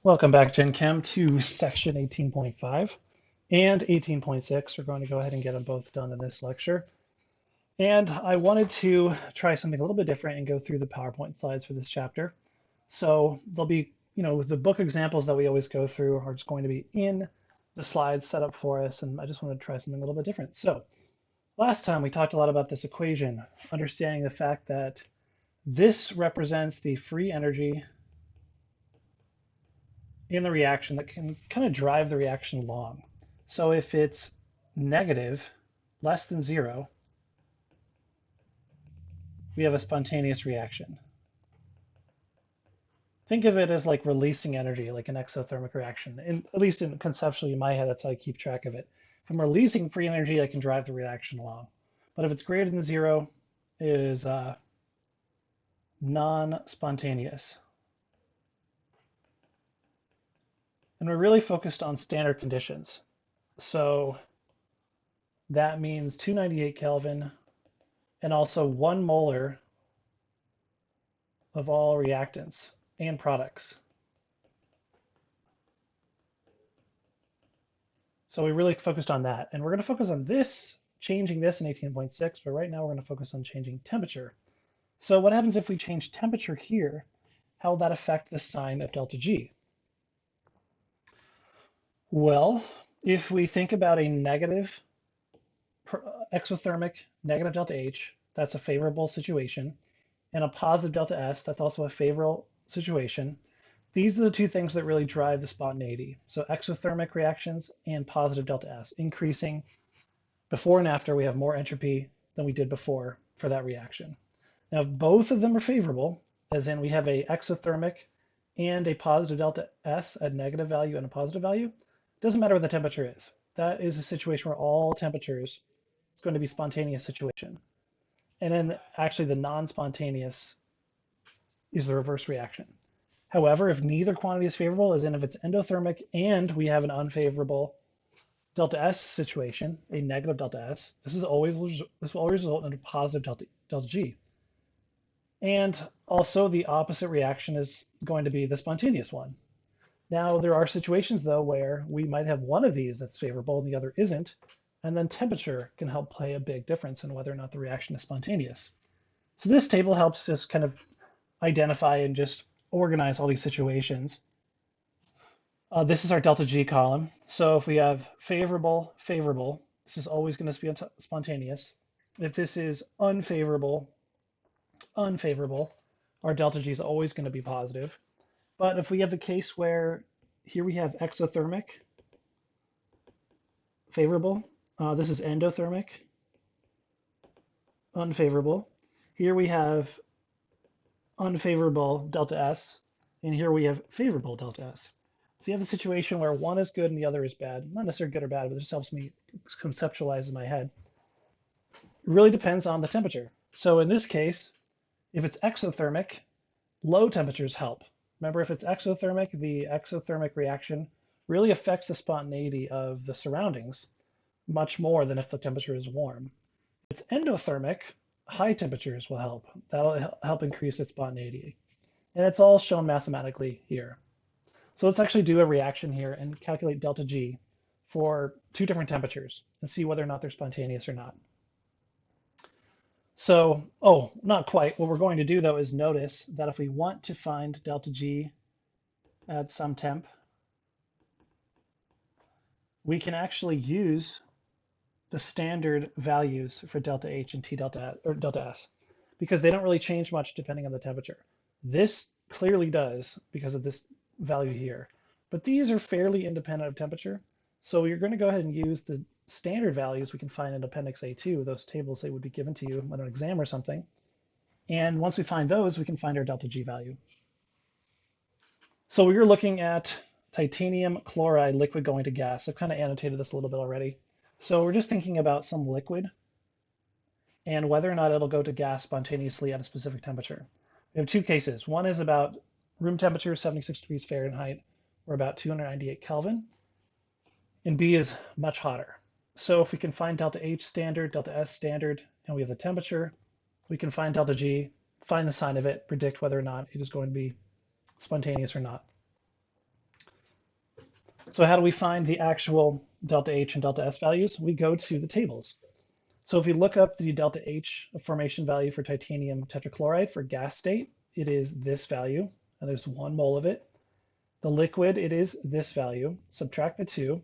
Welcome back, Gen Chem, to section 18.5 and 18.6. We're going to go ahead and get them both done in this lecture. And I wanted to try something a little bit different and go through the PowerPoint slides for this chapter. So they'll be, the book examples that we always go through are just going to be in the slides set up for us. And I just wanted to try something a little bit different. So last time we talked a lot about this equation, understanding the fact that this represents the free energy in the reaction that can kind of drive the reaction along. So if it's negative, less than 0, we have a spontaneous reaction. Think of it as like releasing energy, like an exothermic reaction. At least conceptually in my head, that's how I keep track of it. If I'm releasing free energy, I can drive the reaction along. But if it's greater than 0, it is non-spontaneous. And we're really focused on standard conditions. So that means 298 Kelvin and also 1 molar of all reactants and products. So we really focused on that. And we're going to focus on this, changing this in 18.6, but right now we're going to focus on changing temperature. So what happens if we change temperature here? How will that affect the sign of delta G? Well, if we think about a negative exothermic negative delta H, that's a favorable situation, and a positive delta S, that's also a favorable situation. These are the two things that really drive the spontaneity. So exothermic reactions and positive delta S, increasing before and after we have more entropy than we did before for that reaction. Now, if both of them are favorable, as in we have a exothermic and a positive delta S at negative value and a positive value, doesn't matter what the temperature is. That is a situation where all temperatures, it's going to be spontaneous situation. And then actually the non-spontaneous is the reverse reaction. However, if neither quantity is favorable, as in if it's endothermic and we have an unfavorable delta S situation, a negative delta S, this will always result in a positive delta G. And also the opposite reaction is going to be the spontaneous one. Now, there are situations, though, where we might have one of these that's favorable and the other isn't, and then temperature can help play a big difference in whether or not the reaction is spontaneous. So this table helps us kind of identify and just organize all these situations. This is our delta G column. So if we have favorable, favorable, this is always going to be spontaneous. If this is unfavorable, unfavorable, our delta G is always going to be positive. But if we have the case where here we have exothermic, favorable, this is endothermic, unfavorable. Here we have unfavorable delta S, and here we have favorable delta S. So you have a situation where one is good and the other is bad. Not necessarily good or bad, but it just helps me conceptualize in my head. It really depends on the temperature. So in this case, if it's exothermic, low temperatures help. Remember, if it's exothermic, the exothermic reaction really affects the spontaneity of the surroundings much more than if the temperature is warm. If it's endothermic, high temperatures will help. That'll help increase its spontaneity. And it's all shown mathematically here. So let's actually do a reaction here and calculate delta G for 2 different temperatures and see whether or not they're spontaneous or not. So, not quite. What we're going to do, though, is notice that if we want to find delta G at some temp, we can actually use the standard values for delta H and delta S, because they don't really change much depending on the temperature. This clearly does because of this value here, but these are fairly independent of temperature. So you're going to go ahead and use the standard values we can find in Appendix A2, those tables that would be given to you on an exam or something. And once we find those, we can find our delta G value. So we were looking at titanium chloride liquid going to gas. I've kind of annotated this a little bit already. So we're just thinking about some liquid and whether or not it'll go to gas spontaneously at a specific temperature. We have 2 cases. One is about room temperature, 76 degrees Fahrenheit, or about 298 Kelvin. And B is much hotter. So if we can find delta H standard, delta S standard, and we have the temperature, we can find delta G, find the sign of it, predict whether or not it is going to be spontaneous or not. So how do we find the actual delta H and delta S values? We go to the tables. So if we look up the delta H formation value for titanium tetrachloride for gas state, it is this value, and there's 1 mole of it. The liquid, it is this value. Subtract the 2,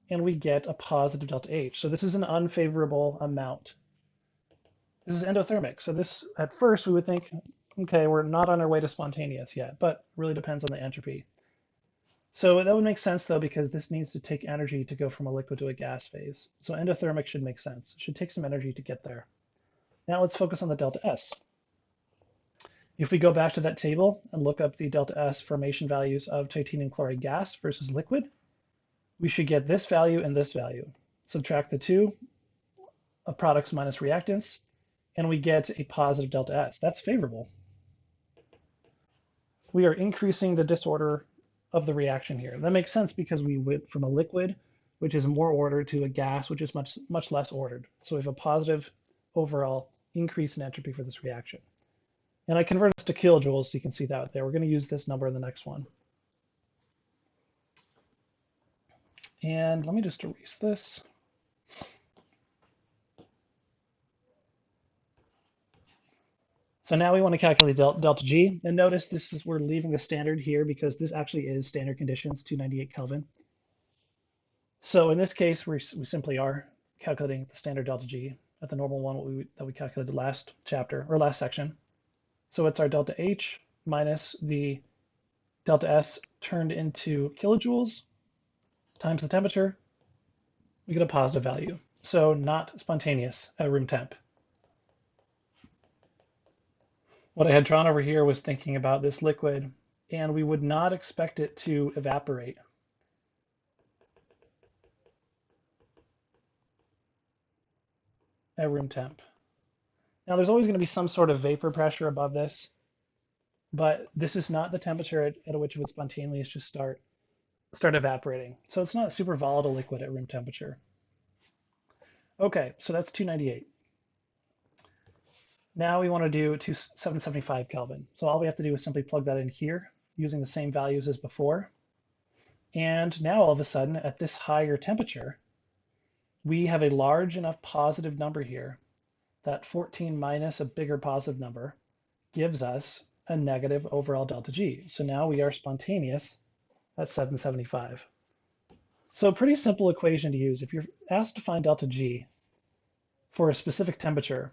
and we get a positive delta H. So this is an unfavorable amount. This is endothermic. So this, at first, we would think, okay, we're not on our way to spontaneous yet, but it really depends on the entropy. So that would make sense, though, because this needs to take energy to go from a liquid to a gas phase. So endothermic should make sense. It should take some energy to get there. Now let's focus on the delta S. If we go back to that table and look up the delta S formation values of titanium chloride gas versus liquid, we should get this value and this value. Subtract the 2, products minus reactants, and we get a positive delta S. That's favorable. We are increasing the disorder of the reaction here. That makes sense because we went from a liquid, which is more ordered, to a gas, which is much less ordered. So we have a positive overall increase in entropy for this reaction. And I convert this to kilojoules so you can see that there. We're going to use this number in the next one. And let me just erase this. So now we want to calculate delta G. And notice this is, we're leaving the standard here because this actually is standard conditions, 298 Kelvin. So in this case, we simply are calculating the standard delta G at the normal one that we calculated last chapter or last section. So it's our delta H minus the delta S turned into kilojoules times the temperature. We get a positive value. So not spontaneous at room temp. What I had drawn over here was thinking about this liquid, and we would not expect it to evaporate. At room temp. Now there's always going to be some sort of vapor pressure above this, but this is not the temperature at which it would spontaneously just start evaporating. So it's not a super volatile liquid at room temperature. Okay, so that's 298. Now we want to do 775 Kelvin. So all we have to do is simply plug that in here using the same values as before. And now all of a sudden at this higher temperature, we have a large enough positive number here that 14 minus a bigger positive number gives us a negative overall delta G. So now we are spontaneous at 775. So a pretty simple equation to use. If you're asked to find delta G for a specific temperature,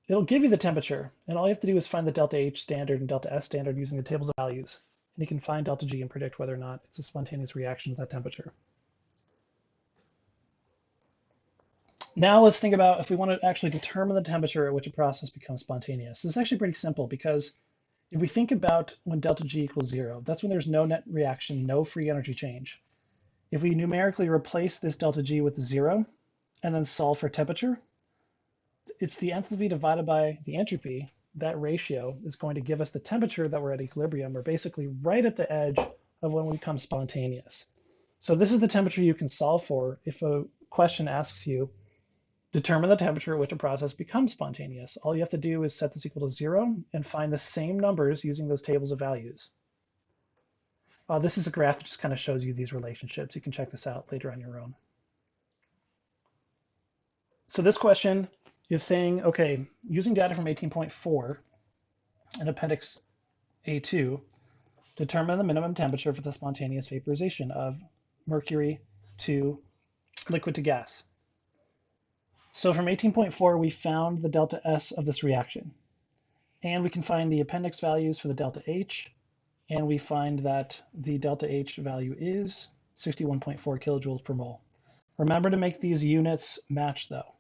it'll give you the temperature, and all you have to do is find the delta H standard and delta S standard using the tables of values. And you can find delta G and predict whether or not it's a spontaneous reaction at that temperature. Now let's think about if we want to actually determine the temperature at which a process becomes spontaneous. This is actually pretty simple because if we think about when delta G equals 0, that's when there's no net reaction, no free energy change. If we numerically replace this delta G with 0 and then solve for temperature, it's the enthalpy divided by the entropy. That ratio is going to give us the temperature that we're at equilibrium. We're basically right at the edge of when we become spontaneous. So this is the temperature you can solve for if a question asks you, determine the temperature at which a process becomes spontaneous. All you have to do is set this equal to 0 and find the same numbers using those tables of values. This is a graph that just kind of shows you these relationships. You can check this out later on your own. So this question is saying, okay, using data from 18.4 and Appendix A2, determine the minimum temperature for the spontaneous vaporization of mercury to liquid to gas. So from 18.4, we found the delta S of this reaction. And we can find the appendix values for the delta H. And we find that the delta H value is 61.4 kilojoules per mole. Remember to make these units match though.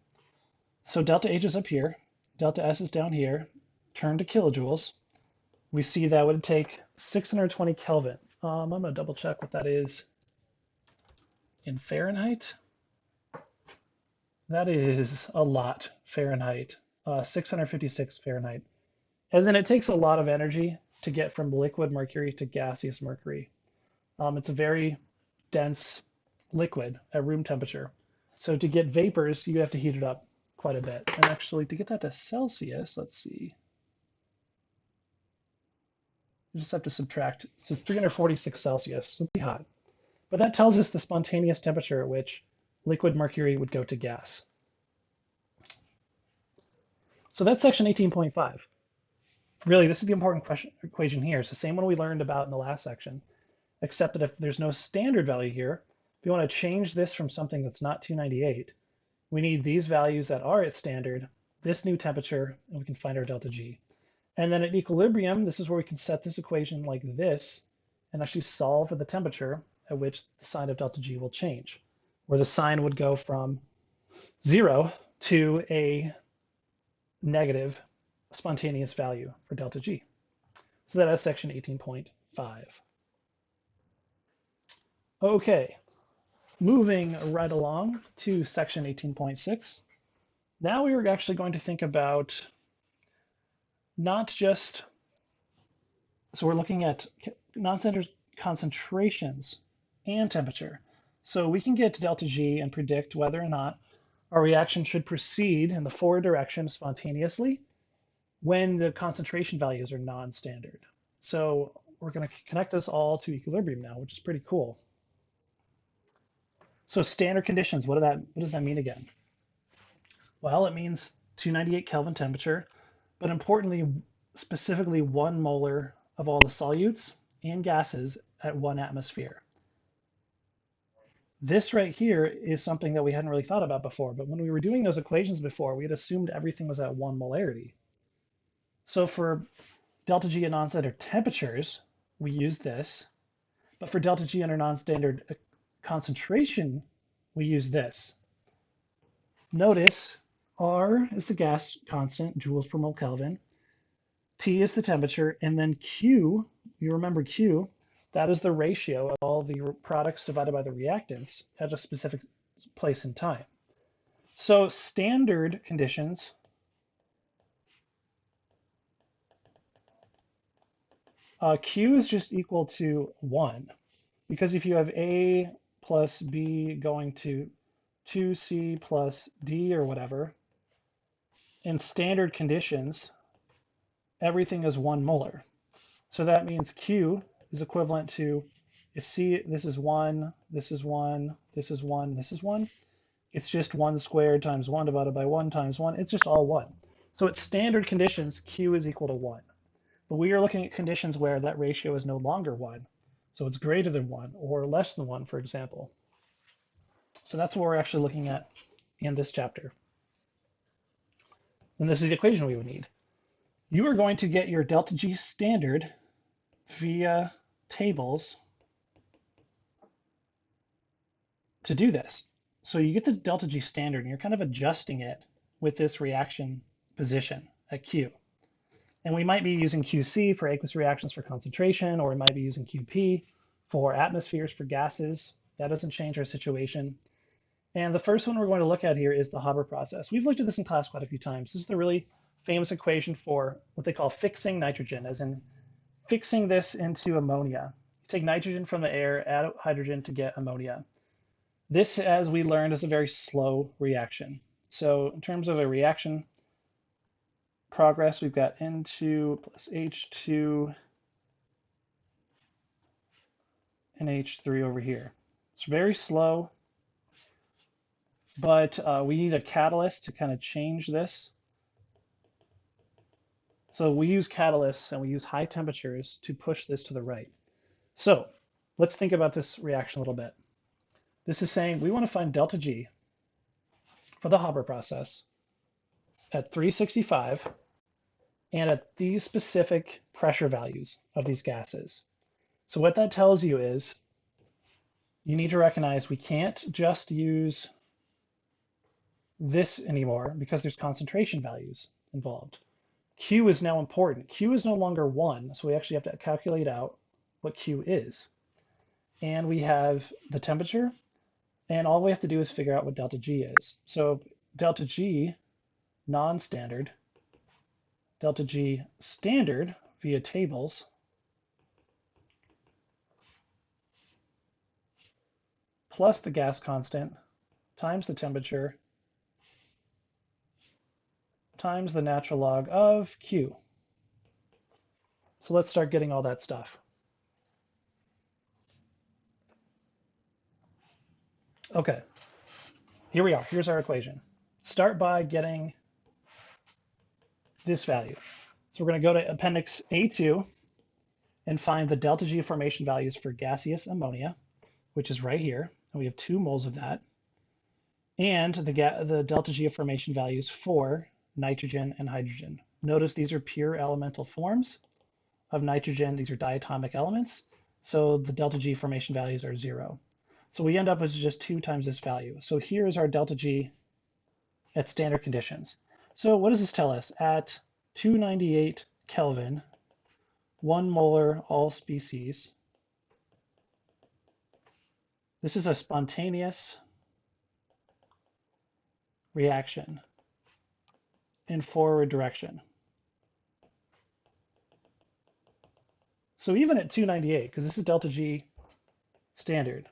So delta H is up here, delta S is down here, turn to kilojoules. We see that would take 620 Kelvin. I'm going to double check what that is in Fahrenheit. That is a lot Fahrenheit, 656 Fahrenheit. As in, it takes a lot of energy to get from liquid mercury to gaseous mercury. It's a very dense liquid at room temperature. So to get vapors, you have to heat it up quite a bit. And actually, to get that to Celsius, let's see. You just have to subtract. So it's 346 Celsius, so pretty hot. But that tells us the spontaneous temperature at which liquid mercury would go to gas. So that's section 18.5. Really, this is the important equation here. It's the same one we learned about in the last section, except that if there's no standard value here, if we want to change this from something that's not 298, we need these values that are at standard, this new temperature, and we can find our delta G. And then at equilibrium, this is where we can set this equation like this and actually solve for the temperature at which the sign of delta G will change, where the sign would go from 0 to a negative spontaneous value for delta G. So that is section 18.5. Okay, moving right along to section 18.6. Now we are actually going to think about not just, so we're looking at non-standard concentrations and temperature. So we can get to delta G and predict whether or not our reaction should proceed in the forward direction spontaneously when the concentration values are non-standard. So we're going to connect this all to equilibrium now, which is pretty cool. So standard conditions, what does that mean again? Well, it means 298 Kelvin temperature, but importantly, specifically 1 molar of all the solutes and gases at 1 atmosphere. This right here is something that we hadn't really thought about before, but when we were doing those equations before, we had assumed everything was at 1 molarity. So for delta G at non-standard temperatures, we use this, but for delta G under non-standard concentration, we use this. Notice R is the gas constant, joules per mole Kelvin, T is the temperature, and then Q, you remember Q, that is the ratio of all the products divided by the reactants at a specific place in time. So standard conditions Q is just equal to 1, because if you have A plus B going to 2C plus D or whatever, in standard conditions, everything is 1 molar. So that means Q is equivalent to, if C, this is 1, this is 1, this is 1, this is 1, it's just 1 squared times 1 divided by 1 times 1. It's just all 1. So at standard conditions, Q is equal to 1. But we are looking at conditions where that ratio is no longer 1. So it's greater than 1 or less than 1, for example. So that's what we're actually looking at in this chapter. And this is the equation we would need. You are going to get your delta G standard via tables to do this. So you get the delta G standard and you're kind of adjusting it with this reaction position at Q. And we might be using QC for aqueous reactions for concentration, or we might be using QP for atmospheres for gases. That doesn't change our situation. And the first one we're going to look at here is the Haber process. We've looked at this in class quite a few times. This is the really famous equation for what they call fixing nitrogen, as in fixing this into ammonia. You take nitrogen from the air, add hydrogen to get ammonia. This, as we learned, is a very slow reaction. So in terms of a reaction progress, we've got N2 plus H2 and H3 over here. It's very slow, but we need a catalyst to kind of change this. So we use catalysts and we use high temperatures to push this to the right. So let's think about this reaction a little bit. This is saying we want to find delta G for the Haber process at 365 and at these specific pressure values of these gases. So what that tells you is you need to recognize we can't just use this anymore because there's concentration values involved. Q is now important. Q is no longer 1, so we actually have to calculate out what Q is. And we have the temperature, and all we have to do is figure out what delta G is. So delta G non-standard, delta G standard via tables, plus the gas constant times the temperature times the natural log of Q. So let's start getting all that stuff. Okay, here we are. Here's our equation. Start by getting this value. So we're going to go to Appendix A2 and find the delta G formation values for gaseous ammonia, which is right here. And we have 2 moles of that. And the delta G formation values for nitrogen and hydrogen. Notice these are pure elemental forms of nitrogen. These are diatomic elements. So the delta G formation values are 0. So we end up with just 2 times this value. So here is our delta G at standard conditions. So what does this tell us? At 298 Kelvin, 1 molar all species. This is a spontaneous reaction in forward direction. So even at 298, because this is delta G standard,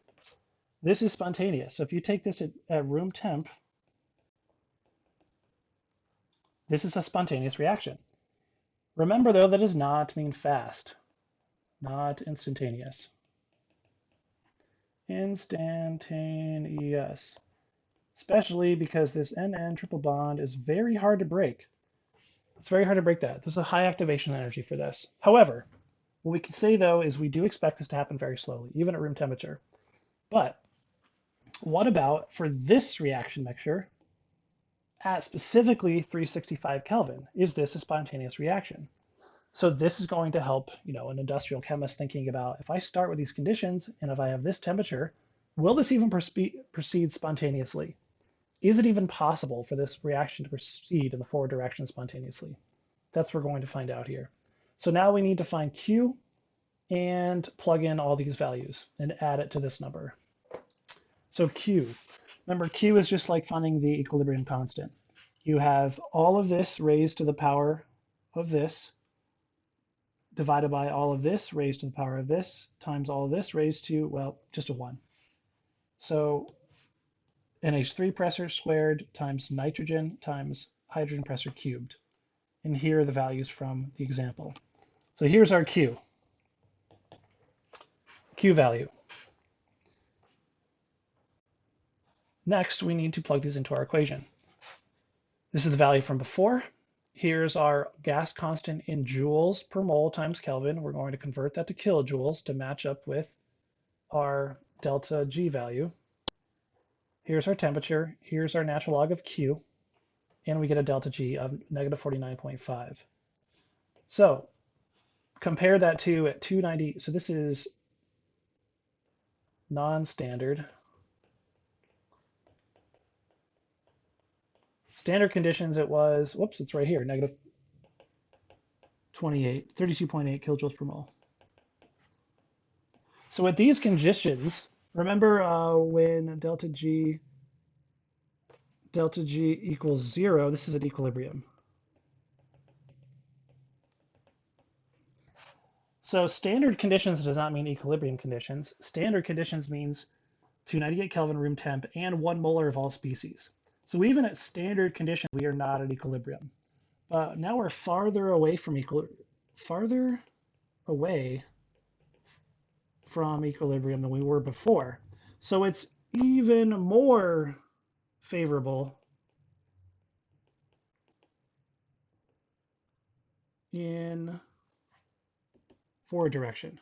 this is spontaneous. So if you take this at room temp, this is a spontaneous reaction. Remember though, that does not mean fast, not instantaneous. Instantaneous, especially because this NN triple bond is very hard to break. It's very hard to break that. There's a high activation energy for this. However, what we can say though is we do expect this to happen very slowly, even at room temperature. But what about for this reaction mixture at specifically 365 Kelvin? Is this a spontaneous reaction? So this is going to help, an industrial chemist thinking about, if I start with these conditions and if I have this temperature, will this even proceed spontaneously? Is it even possible for this reaction to proceed in the forward direction spontaneously? That's what we're going to find out here. So now we need to find Q and plug in all these values and add it to this number. So Q, remember Q is just like finding the equilibrium constant. You have all of this raised to the power of this divided by all of this raised to the power of this times all of this raised to, well, just a 1. So NH3 pressure squared times nitrogen times hydrogen pressure cubed. And here are the values from the example. So here's our Q. Q value. Next, we need to plug these into our equation. This is the value from before. Here's our gas constant in joules per mole times Kelvin. We're going to convert that to kilojoules to match up with our delta G value. Here's our temperature. Here's our natural log of Q. And we get a delta G of negative 49.5. So compare that to at 290. So this is non-standard. Standard conditions, it was, whoops, it's right here, negative 32.8 kilojoules per mole. So at these conditions, remember when delta G equals 0, this is at equilibrium. So standard conditions does not mean equilibrium conditions. Standard conditions means 298 Kelvin room temp and 1 molar of all species. So even at standard conditions, we are not at equilibrium. Now we're farther away from equilibrium than we were before. So it's even more favorable in forward direction.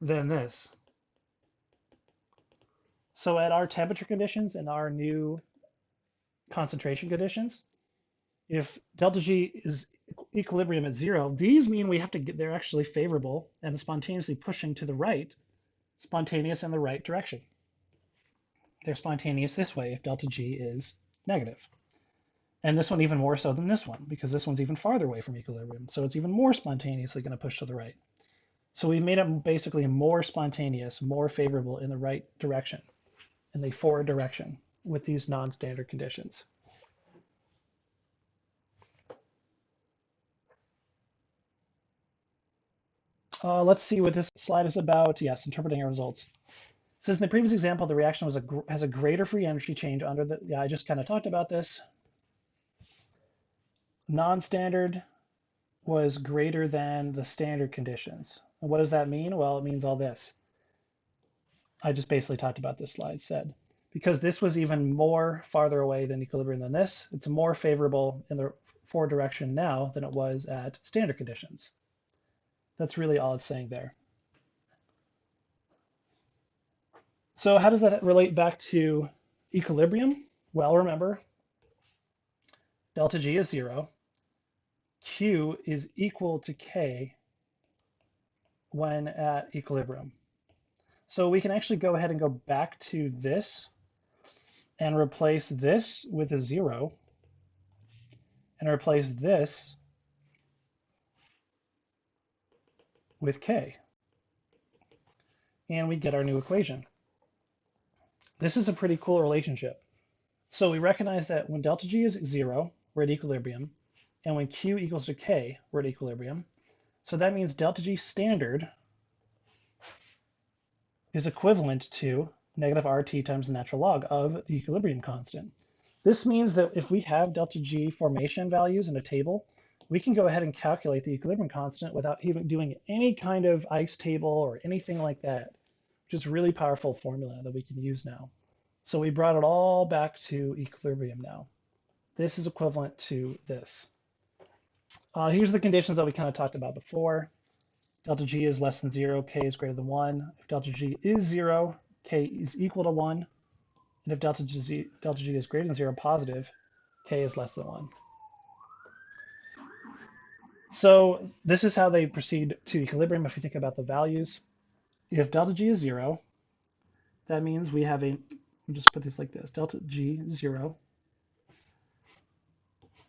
Than this. So at our temperature conditions and our new concentration conditions, if delta G is equilibrium at 0, these mean we have to get, they're actually favorable and spontaneously pushing to the right, spontaneous in the right direction. They're spontaneous this way if delta G is negative. And this one even more so than this one, because this one's even farther away from equilibrium. So it's even more spontaneously going to push to the right. So we made it basically more spontaneous, more favorable in the right direction, in the forward direction with these non-standard conditions. Let's see what this slide is about. Yes, interpreting our results. It says in the previous example, the reaction has a greater free energy change under the, I just kind of talked about this. Non-standard was greater than the standard conditions. And what does that mean? Well, it means all this. I just basically talked about this slide said. Because this was even more farther away than equilibrium than this, it's more favorable in the forward direction now than it was at standard conditions. That's really all it's saying there. So how does that relate back to equilibrium? Well, remember, delta G is 0. Q is equal to K when at equilibrium. So we can actually go ahead and go back to this and replace this with a 0 and replace this with K. And we get our new equation. This is a pretty cool relationship. So we recognize that when delta G is 0, we're at equilibrium, and when Q equals to K, we're at equilibrium. So that means delta G standard is equivalent to negative RT times the natural log of the equilibrium constant. This means that if we have delta G formation values in a table, we can go ahead and calculate the equilibrium constant without even doing any kind of ICE table or anything like that, which is a really powerful formula that we can use now. So we brought it all back to equilibrium now. This is equivalent to this. Here's the conditions that we kind of talked about before. Delta G is less than 0, K is greater than 1. If delta G is 0, K is equal to 1. And if delta G is greater than 0, positive, K is less than 1. So this is how they proceed to equilibrium if you think about the values. If delta G is 0, that means we have a, I'll just put this like this, delta G is 0.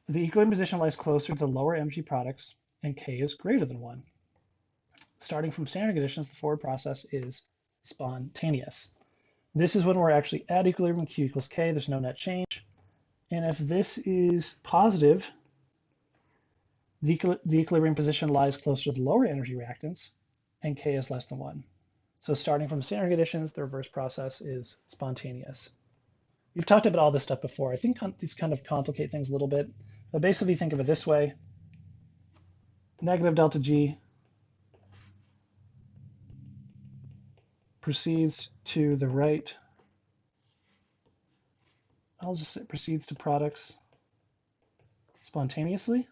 The equilibrium position lies closer to lower energy products, and K is greater than 1. Starting from standard conditions, the forward process is spontaneous. This is when we're actually at equilibrium, Q equals K, there's no net change. And if this is positive, the equilibrium position lies closer to the lower energy reactants, and K is less than 1. So starting from standard conditions, the reverse process is spontaneous. We've talked about all this stuff before. I think these kind of complicate things a little bit, but basically think of it this way. Negative delta G proceeds to the right. I'll just say proceeds to products spontaneously.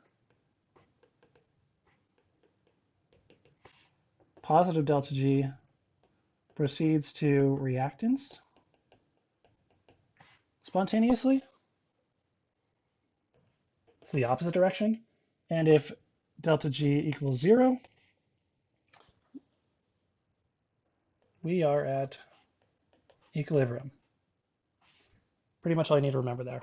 Positive delta G proceeds to reactants spontaneously. It's the opposite direction. And if delta G equals 0, we are at equilibrium. Pretty much all you need to remember there.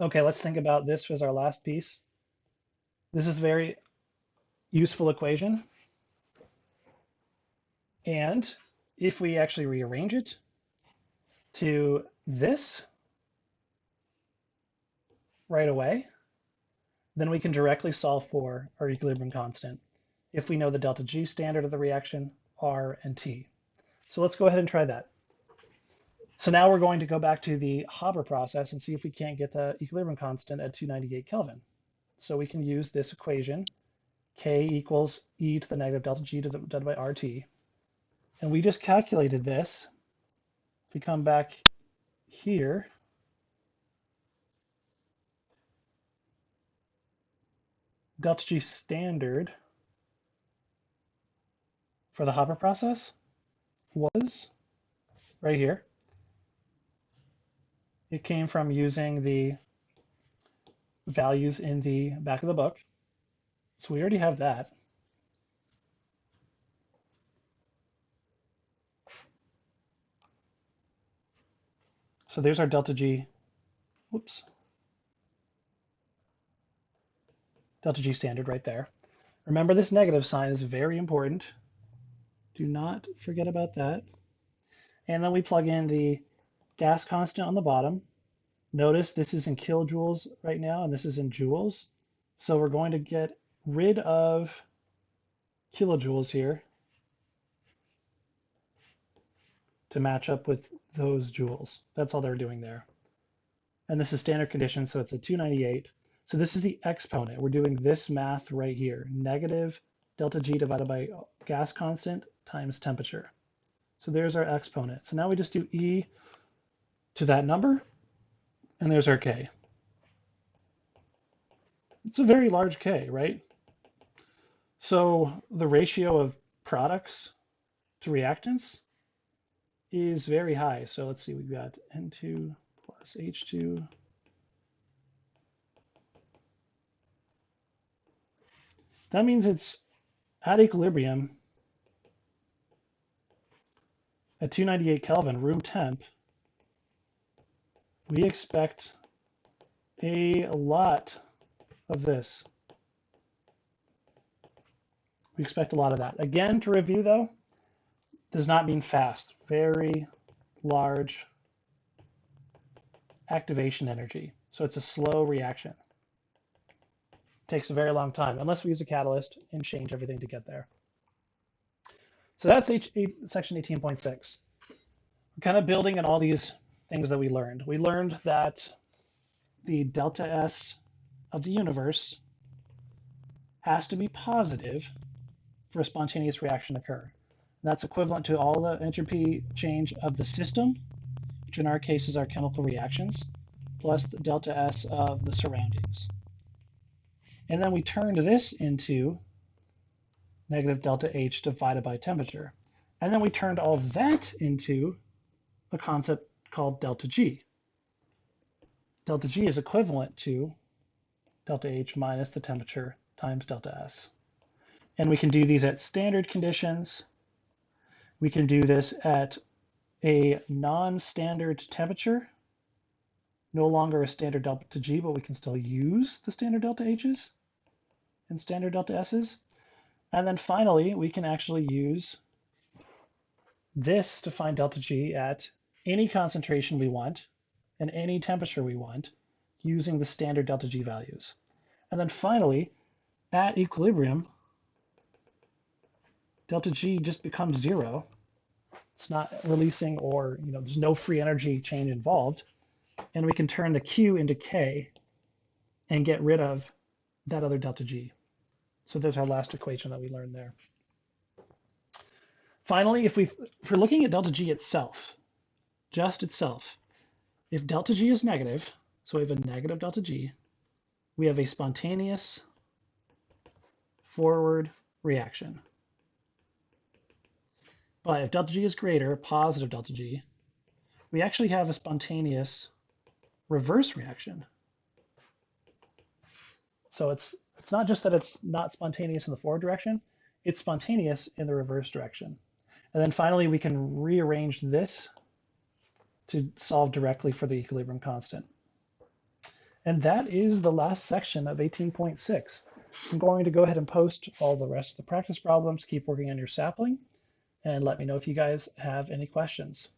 Okay, let's think about this as our last piece. This is a very useful equation. And if we actually rearrange it to this right away, then we can directly solve for our equilibrium constant if we know the delta G standard of the reaction, R, and T. So let's go ahead and try that. So now we're going to go back to the Haber process and see if we can't get the equilibrium constant at 298 Kelvin. So we can use this equation, K equals e to the negative delta G divided by RT. And we just calculated this. If we come back here, delta G standard for the Haber process was right here. It came from using the values in the back of the book. So we already have that. So there's our delta G, whoops, delta G standard right there. Remember, this negative sign is very important. Do not forget about that. And then we plug in the gas constant on the bottom. Notice this is in kilojoules right now, and this is in joules. So we're going to get rid of kilojoules here to match up with those joules. That's all they're doing there. and this is standard conditions, so it's a 298. So this is the exponent. We're doing this math right here, negative delta G divided by gas constant times temperature. So there's our exponent. So now we just do e to that number, and there's our k. It's a very large k, right? So the ratio of products to reactants is very high. So let's see, we've got N2 plus H2. That means it's at equilibrium at 298 Kelvin, room temp. We expect a lot of this. We expect a lot of that. Again, to review though, does not mean fast. Very large activation energy. So it's a slow reaction. Takes a very long time, unless we use a catalyst and change everything to get there. So that's section 18.6. We're kind of building on all these things that we learned. We learned that the delta S of the universe has to be positive for a spontaneous reaction to occur. That's equivalent to all the entropy change of the system, which in our case is our chemical reactions, plus the delta S of the surroundings. And then we turned this into negative delta H divided by temperature. And then we turned all that into a concept called delta G. Delta G is equivalent to delta H minus the temperature times delta S. And we can do these at standard conditions. We can do this at a non-standard temperature, no longer a standard delta G, but we can still use the standard delta H's and standard delta S's. And then finally, we can actually use this to find delta G at any concentration we want and any temperature we want using the standard delta G values. And then finally, at equilibrium, delta G just becomes 0. It's not releasing, or there's no free energy change involved. And we can turn the Q into K and get rid of that other delta G. So there's our last equation that we learned there. Finally, if we're looking at delta G itself, just itself, if delta G is negative, so we have a negative delta G, we have a spontaneous forward reaction. But if delta G is greater, positive delta G, we actually have a spontaneous reverse reaction. So it's not just that it's not spontaneous in the forward direction, it's spontaneous in the reverse direction. And then finally, we can rearrange this to solve directly for the equilibrium constant. And that is the last section of 18.6. I'm going to go ahead and post all the rest of the practice problems. Keep working on your sapling, and let me know if you guys have any questions.